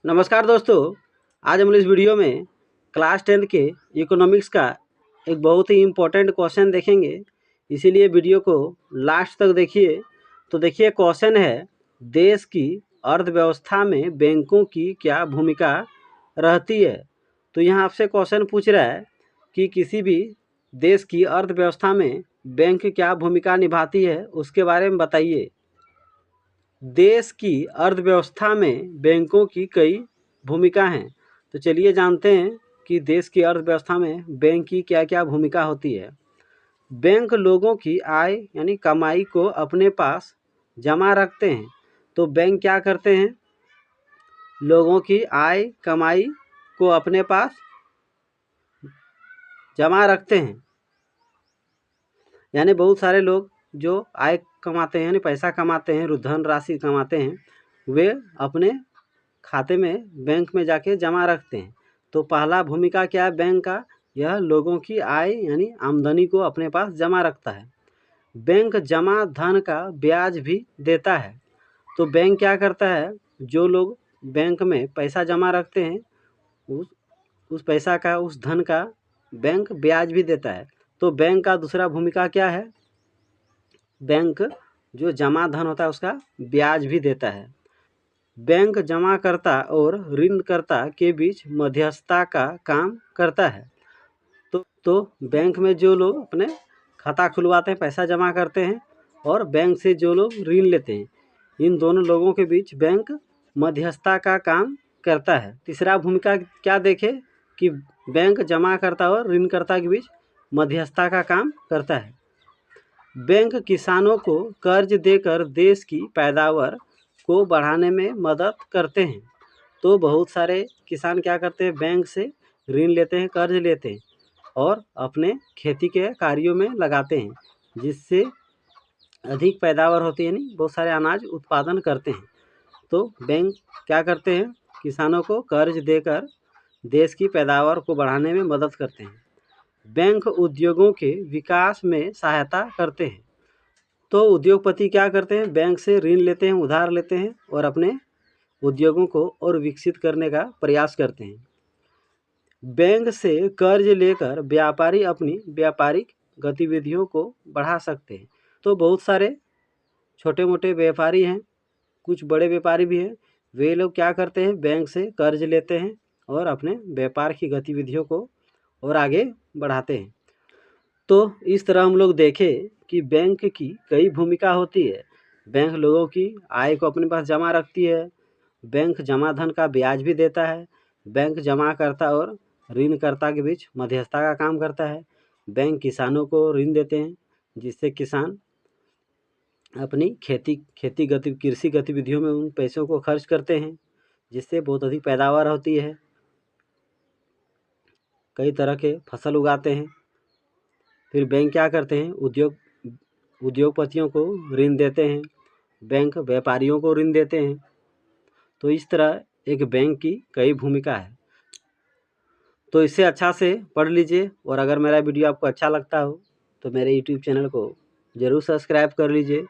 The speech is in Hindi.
नमस्कार दोस्तों, आज हम इस वीडियो में क्लास 10 के इकोनॉमिक्स का एक बहुत ही इम्पोर्टेंट क्वेश्चन देखेंगे। इसीलिए वीडियो को लास्ट तक देखिए। तो देखिए क्वेश्चन है, देश की अर्थव्यवस्था में बैंकों की क्या भूमिका रहती है। तो यहाँ आपसे क्वेश्चन पूछ रहा है कि किसी भी देश की अर्थव्यवस्था में बैंक क्या भूमिका निभाती है, उसके बारे में बताइए। देश की अर्थव्यवस्था में बैंकों की कई भूमिका हैं। तो चलिए जानते हैं कि देश की अर्थव्यवस्था में बैंक की क्या क्या भूमिका होती है। बैंक लोगों की आय यानी कमाई को अपने पास जमा रखते हैं। तो बैंक क्या करते हैं, लोगों की आय कमाई को अपने पास जमा रखते हैं। यानी बहुत सारे लोग जो आय कमाते हैं यानी पैसा कमाते हैं, धन राशि कमाते हैं, वे अपने खाते में बैंक में जाके जमा रखते हैं। तो पहला भूमिका क्या है बैंक का, यह लोगों की आय यानी आमदनी को अपने पास जमा रखता है। बैंक जमा धन का ब्याज भी देता है। तो बैंक क्या करता है, जो लोग बैंक में पैसा जमा रखते हैं उस पैसा का, उस धन का बैंक ब्याज भी देता है। तो बैंक का दूसरा भूमिका क्या है, बैंक जो जमा धन होता है उसका ब्याज भी देता है। बैंक जमाकर्ता और ऋणकर्ता के बीच मध्यस्थता का काम करता है। तो बैंक में जो लोग अपने खाता खुलवाते हैं, पैसा जमा करते हैं, और बैंक से जो लोग ऋण लेते हैं, इन दोनों लोगों के बीच बैंक मध्यस्थता का काम करता है। तीसरा भूमिका क्या देखे कि बैंक जमाकर्ता और ऋणकर्ता के बीच मध्यस्थता का काम करता है। बैंक किसानों को कर्ज देकर देश की पैदावार को बढ़ाने में मदद करते हैं। तो बहुत सारे किसान क्या करते हैं, बैंक से ऋण लेते हैं, कर्ज लेते हैं और अपने खेती के कार्यों में लगाते हैं, जिससे अधिक पैदावार होती है, यानी बहुत सारे अनाज उत्पादन करते हैं। तो बैंक क्या करते हैं, किसानों को कर्ज देकर देश की पैदावार को बढ़ाने में मदद करते हैं। बैंक उद्योगों के विकास में सहायता करते हैं। तो उद्योगपति क्या करते हैं, बैंक से ऋण लेते हैं, उधार लेते हैं और अपने उद्योगों को और विकसित करने का प्रयास करते हैं। बैंक से कर्ज लेकर व्यापारी अपनी व्यापारिक गतिविधियों को बढ़ा सकते हैं। तो बहुत सारे छोटे मोटे व्यापारी हैं, कुछ बड़े व्यापारी भी हैं, वे लोग क्या करते हैं, बैंक से कर्ज लेते हैं और अपने व्यापार की गतिविधियों को और आगे बढ़ाते हैं। तो इस तरह हम लोग देखें कि बैंक की कई भूमिका होती है। बैंक लोगों की आय को अपने पास जमा रखती है, बैंक जमा धन का ब्याज भी देता है, बैंक जमाकर्ता और ऋणकर्ता के बीच मध्यस्थता का काम करता है, बैंक किसानों को ऋण देते हैं जिससे किसान अपनी कृषि गतिविधियों में उन पैसों को खर्च करते हैं, जिससे बहुत अधिक पैदावार होती है, कई तरह के फसल उगाते हैं। फिर बैंक क्या करते हैं, उद्योगपतियों को ऋण देते हैं, बैंक व्यापारियों को ऋण देते हैं। तो इस तरह एक बैंक की कई भूमिका है। तो इसे अच्छा से पढ़ लीजिए, और अगर मेरा वीडियो आपको अच्छा लगता हो तो मेरे YouTube चैनल को ज़रूर सब्सक्राइब कर लीजिए